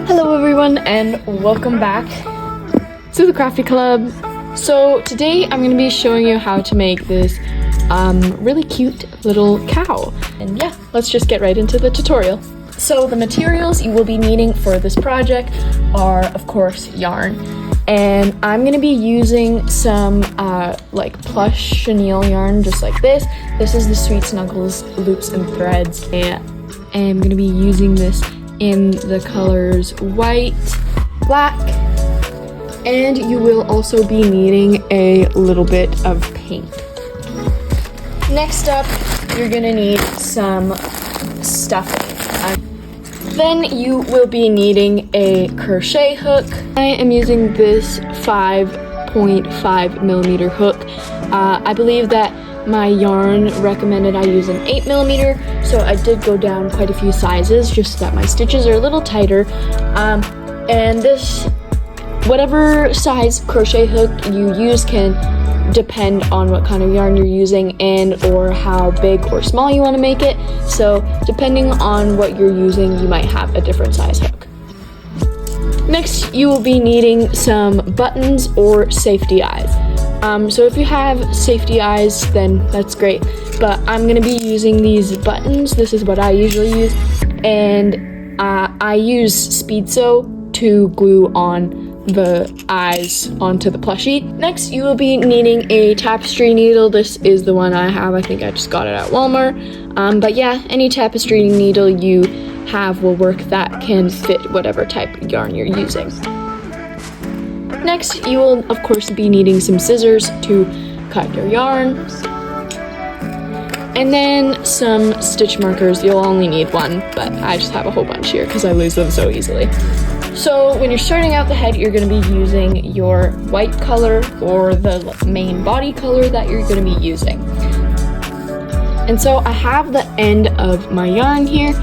Hello everyone and welcome back to the Crafty Club. So today I'm going to be showing you how to make this really cute little cow. And yeah, let's just get right into the tutorial. So the materials you will be needing for this project are, of course, yarn. And I'm going to be using some like plush chenille yarn just like this. This is the Sweet Snuggles Loops and Threads. And I'm going to be using this in the colors white, black, and you will also be needing a little bit of paint. Next up, you're gonna need some stuffing. Then you will be needing a crochet hook. I am using this 5.5 millimeter hook. I believe that my yarn recommended I use an 8 millimeter, so I did go down quite a few sizes just so that my stitches are a little tighter. And this, whatever size crochet hook you use can depend on what kind of yarn you're using and or how big or small you want to make it. So depending on what you're using, you might have a different size hook. Next, you will be needing some buttons or safety eyes. So if you have safety eyes, then that's great, but I'm going to be using these buttons. This is what I usually use, and I use Speed Sew to glue on the eyes onto the plushie. Next, you will be needing a tapestry needle. This is the one I have. I think I just got it at Walmart. But yeah, any tapestry needle you have will work that can fit whatever type of yarn you're using. Next, you will of course be needing some scissors to cut your yarn. And then some stitch markers. You'll only need one, but I just have a whole bunch here because I lose them so easily. So when you're starting out the head, you're going to be using your white color or the main body color that you're going to be using. And so I have the end of my yarn here,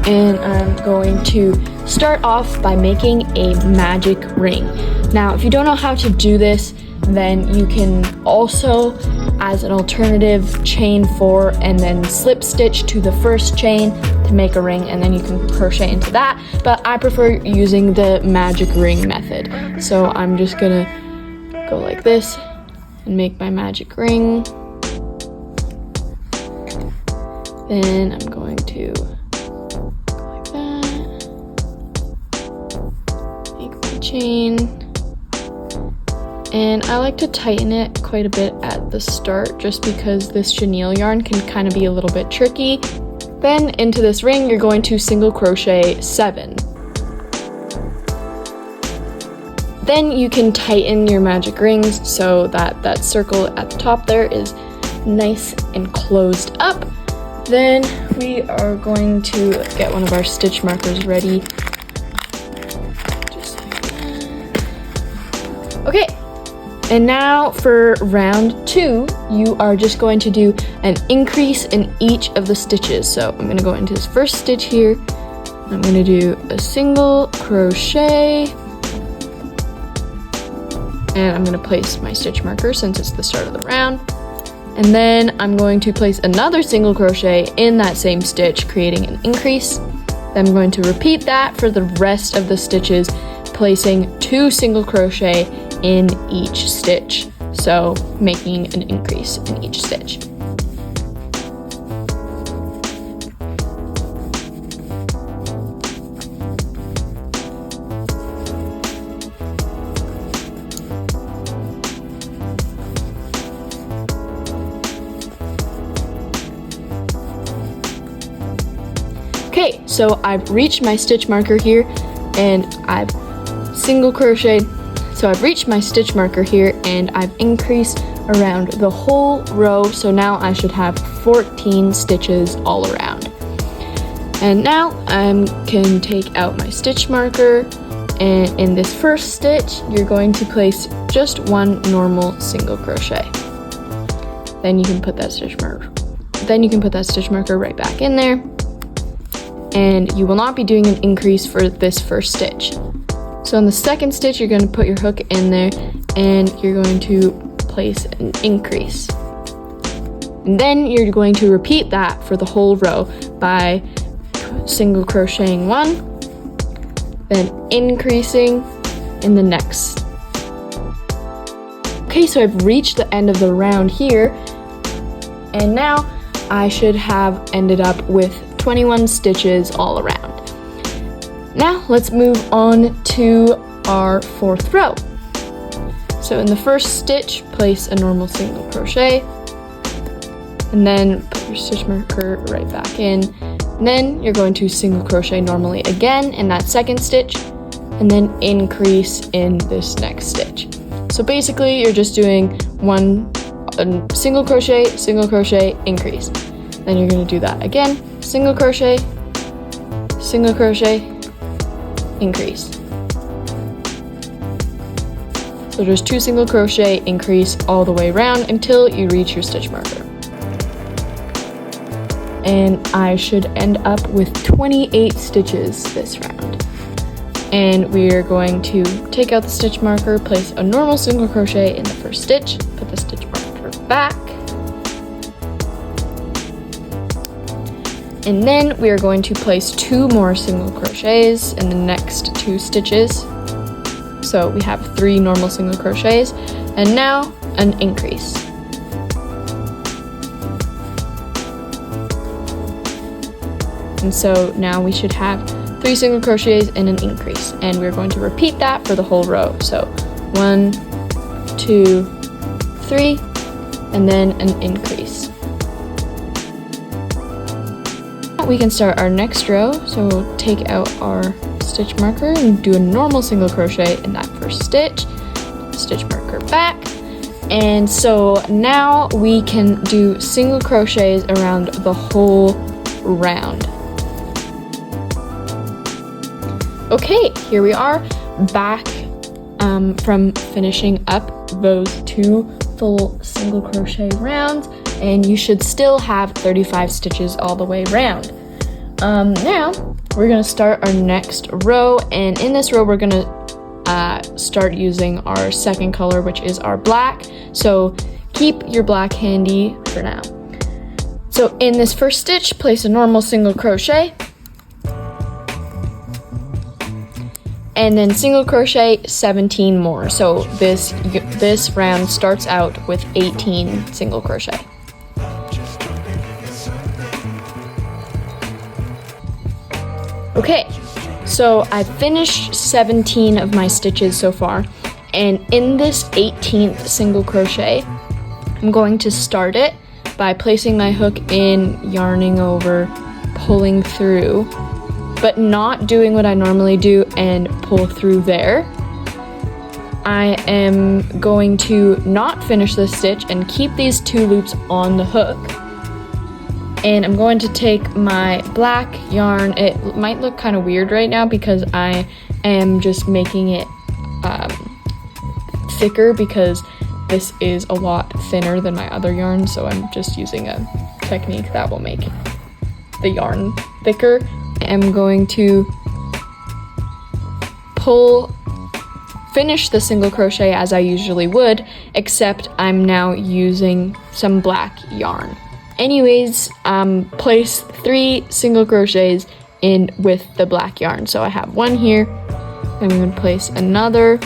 and I'm going to start off by making a magic ring. Now, if you don't know how to do this, then you can also, as an alternative, chain 4 and then slip stitch to the first chain to make a ring, and then you can crochet into that. But I prefer using the magic ring method. So I'm just gonna go like this and make my magic ring. Then I'm going to go like that, make my chain. And I like to tighten it quite a bit at the start just because this chenille yarn can kind of be a little bit tricky. Then into this ring, you're going to single crochet 7. Then you can tighten your magic rings so that that circle at the top there is nice and closed up. Then we are going to get one of our stitch markers ready. Just like that. Okay. And now for round 2, you are just going to do an increase in each of the stitches. So I'm going to go into this first stitch here. I'm going to do a single crochet. And I'm going to place my stitch marker since it's the start of the round. And then I'm going to place another single crochet in that same stitch, creating an increase. Then I'm going to repeat that for the rest of the stitches, placing 2 single crochet in each stitch, so making an increase in each stitch. Okay, so I've reached my stitch marker here, and I've single crocheted. So I've reached my stitch marker here, and I've increased around the whole row, so now I should have 14 stitches all around. And now I can take out my stitch marker, and in this first stitch, you're going to place just 1 normal single crochet. Then you can put that stitch marker right back in there, and you will not be doing an increase for this first stitch. So in the second stitch, you're going to put your hook in there, and you're going to place an increase. And then you're going to repeat that for the whole row by single crocheting 1, then increasing in the next. Okay, so I've reached the end of the round here, and now I should have ended up with 21 stitches all around. Now let's move on to our fourth row. So in the first stitch, place a normal single crochet, and then put your stitch marker right back in. And then you're going to single crochet normally again in that second stitch, and then increase in this next stitch. So basically you're just doing one single crochet, increase. Then you're going to do that again, single crochet, increase. So just 2 single crochet, increase all the way around until you reach your stitch marker. And I should end up with 28 stitches this round. And we are going to take out the stitch marker, place a normal single crochet in the first stitch, put the stitch marker back, and then we are going to place 2 more single crochets in the next 2 stitches. So we have 3 normal single crochets, and now an increase. And so now we should have 3 single crochets and an increase, and we're going to repeat that for the whole row. So 1, 2, 3, and then an increase. We can start our next row, so we'll take out our stitch marker and do a normal single crochet in that first stitch, stitch marker back, and so now we can do single crochets around the whole round. Okay, here we are back from finishing up those 2 full single crochet rounds, and you should still have 35 stitches all the way around. Now we're gonna start our next row, and in this row we're gonna start using our second color, which is our black. So keep your black handy for now. So in this first stitch, place a normal single crochet, and then single crochet 17 more. So this round starts out with 18 single crochet. Okay, so I finished 17 of my stitches so far, and in this 18th single crochet, I'm going to start it by placing my hook in, yarning over, pulling through, but not doing what I normally do and pull through there. I am going to not finish this stitch and keep these 2 loops on the hook. And I'm going to take my black yarn. It might look kind of weird right now because I am just making it thicker, because this is a lot thinner than my other yarn, so I'm just using a technique that will make the yarn thicker. I'm going to finish the single crochet as I usually would, except I'm now using some black yarn. Anyways, place 3 single crochets in with the black yarn. So I have 1 here, I'm going to place another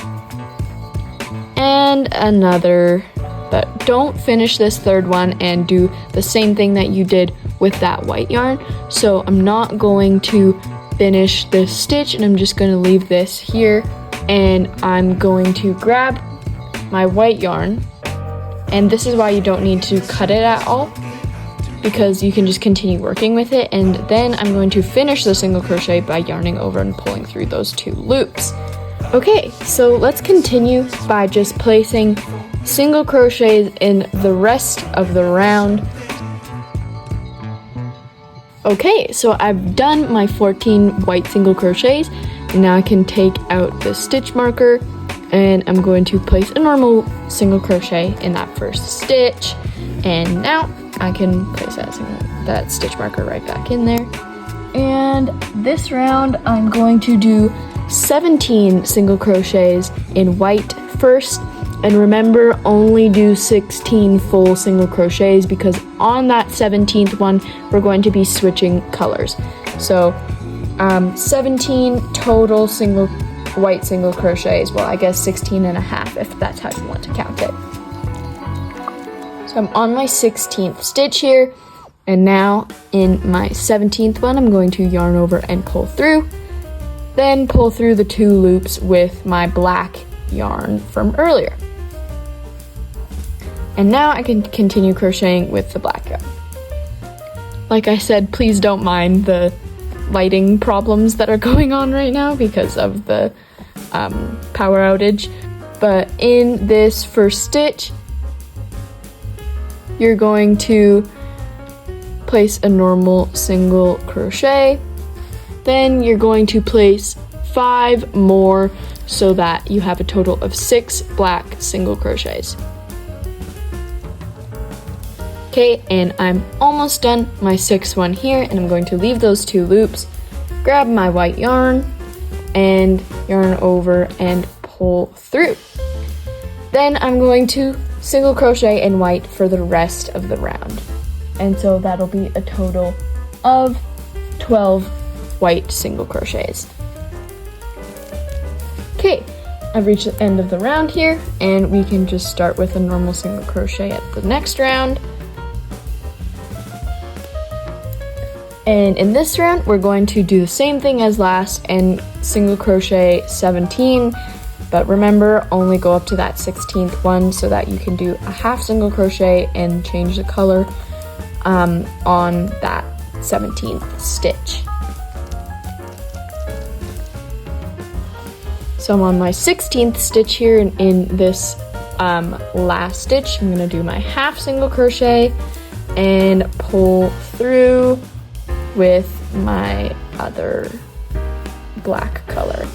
and another, but don't finish this 3rd one and do the same thing that you did with that white yarn. So I'm not going to finish this stitch, and I'm just going to leave this here, and I'm going to grab my white yarn, and this is why you don't need to cut it at all, because you can just continue working with it. And then I'm going to finish the single crochet by yarning over and pulling through those 2 loops. Okay, so let's continue by just placing single crochets in the rest of the round. Okay, so I've done my 14 white single crochets, and now I can take out the stitch marker, and I'm going to place a normal single crochet in that first stitch, and now I can place that stitch marker right back in there. And this round I'm going to do 17 single crochets in white first, and remember, only do 16 full single crochets, because on that 17th one we're going to be switching colors. So 17 total white single crochets. Well, I guess 16 and a half if that's how you want to count it. So I'm on my 16th stitch here, and now in my 17th one, I'm going to yarn over and pull through, then pull through the 2 loops with my black yarn from earlier. And now I can continue crocheting with the black yarn. Like I said, please don't mind the lighting problems that are going on right now because of the power outage. But in this first stitch, you're going to place a normal single crochet. Then you're going to place 5 more so that you have a total of 6 black single crochets. Okay, and I'm almost done my 6th one here, and I'm going to leave those 2 loops, grab my white yarn, and yarn over and pull through. Then I'm going to single crochet in white for the rest of the round. And so that'll be a total of 12 white single crochets. Okay, I've reached the end of the round here, and we can just start with a normal single crochet at the next round. And in this round, we're going to do the same thing as last and single crochet 17, but remember, only go up to that 16th one so that you can do a half single crochet and change the color on that 17th stitch. So I'm on my 16th stitch here, and in this last stitch, I'm gonna do my half single crochet and pull through with my other black color.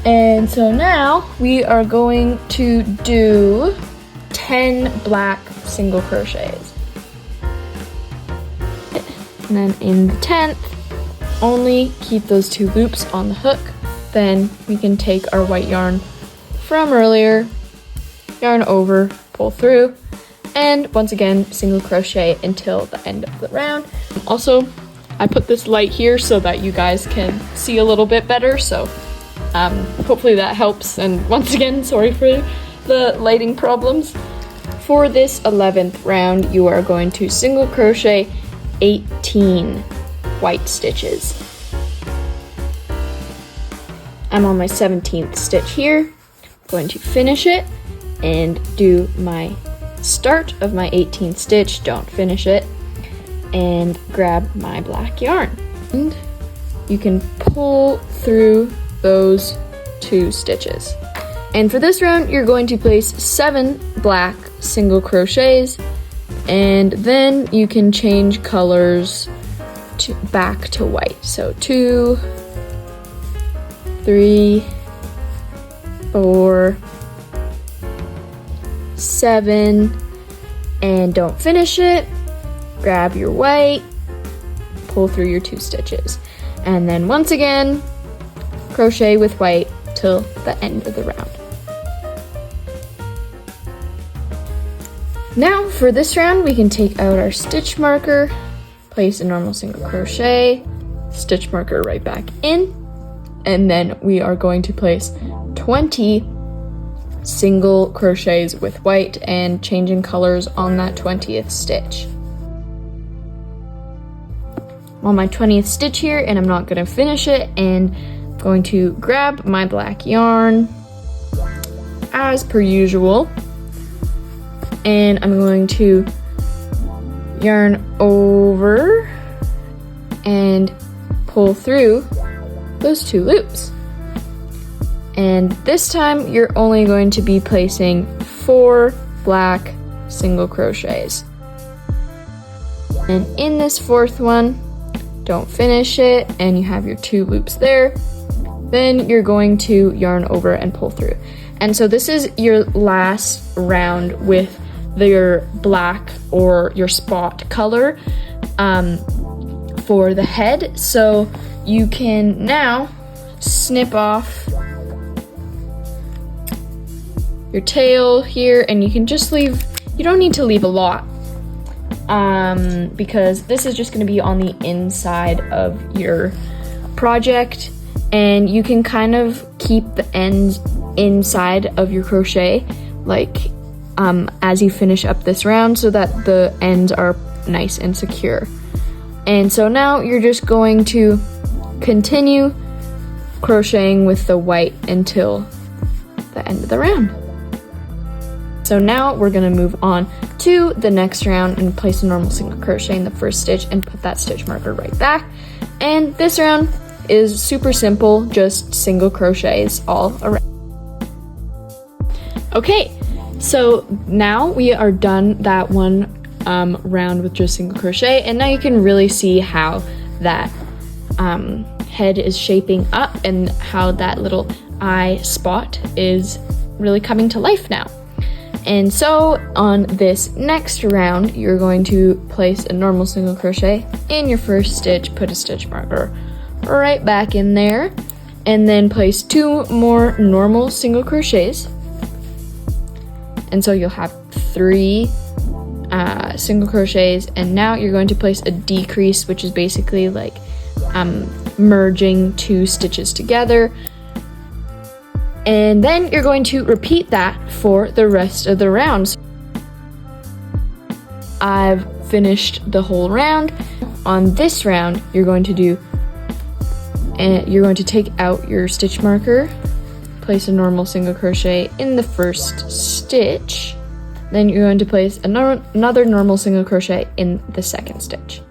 And so now we are going to do 10 black single crochets. And then in the 10th, only keep those 2 loops on the hook. Then we can take our white yarn from earlier, yarn over, pull through, and once again, single crochet until the end of the round. Also, I put this light here so that you guys can see a little bit better, so hopefully that helps. And once again, sorry for the lighting problems. For this 11th round, you are going to single crochet 18 white stitches. I'm on my 17th stitch here. I'm going to finish it and do my start of my 18th stitch, don't finish it, and grab my black yarn. And you can pull through those 2 stitches. And for this round, you're going to place 7 black single crochets, and then you can change colors back to white. So 2, 3, 4, 7, and don't finish it. Grab your white, pull through your 2 stitches, and then once again crochet with white till the end of the round. Now for this round, we can take out our stitch marker, place a normal single crochet, stitch marker right back in, and then we are going to place 20 single crochets with white and changing colors on that 20th stitch. I'm on my 20th stitch here, and I'm not going to finish it, and I'm going to grab my black yarn as per usual, and I'm going to yarn over and pull through those 2 loops. And this time you're only going to be placing 4 black single crochets. And in this 4th one, don't finish it, and you have your 2 loops there. Then you're going to yarn over and pull through. And so this is your last round with your black or your spot color for the head. So you can now snip off your tail here, and you can just leave, you don't need to leave a lot. because this is just going to be on the inside of your project, and you can kind of keep the ends inside of your crochet, like as you finish up this round, so that the ends are nice and secure. And so now you're just going to continue crocheting with the white until the end of the round. So now we're going to move on to the next round and place a normal single crochet in the first stitch and put that stitch marker right back. And this round is super simple, just single crochets all around. Okay, so now we are done that one round with just single crochet, and now you can really see how that head is shaping up and how that little eye spot is really coming to life now. And so on this next round, you're going to place a normal single crochet in your first stitch, put a stitch marker right back in there, and then place 2 more normal single crochets. And so you'll have 3 single crochets, and now you're going to place a decrease, which is basically like merging 2 stitches together. And then you're going to repeat that for the rest of the round. I've finished the whole round. On this round, you're going to take out your stitch marker, place a normal single crochet in the first stitch, then you're going to place another normal single crochet in the second stitch.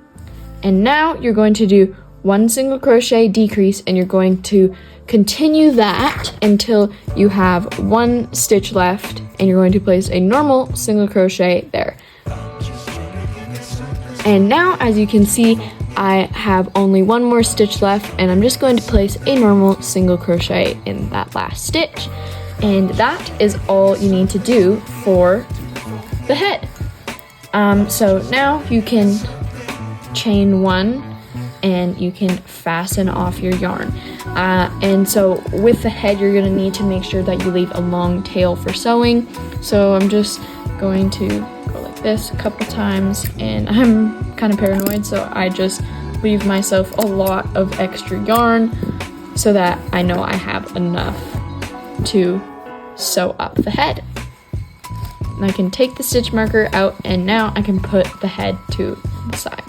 And now you're going to do 1 single crochet decrease, and you're going to continue that until you have 1 stitch left, and you're going to place a normal single crochet there. And now, as you can see, I have only 1 more stitch left, and I'm just going to place a normal single crochet in that last stitch. And that is all you need to do for the head. So now you can chain 1 and you can fasten off your yarn. And so with the head, you're gonna need to make sure that you leave a long tail for sewing. So I'm just going to go like this a couple times, and I'm kind of paranoid, so I just leave myself a lot of extra yarn so that I know I have enough to sew up the head. And I can take the stitch marker out, and now I can put the head to the side.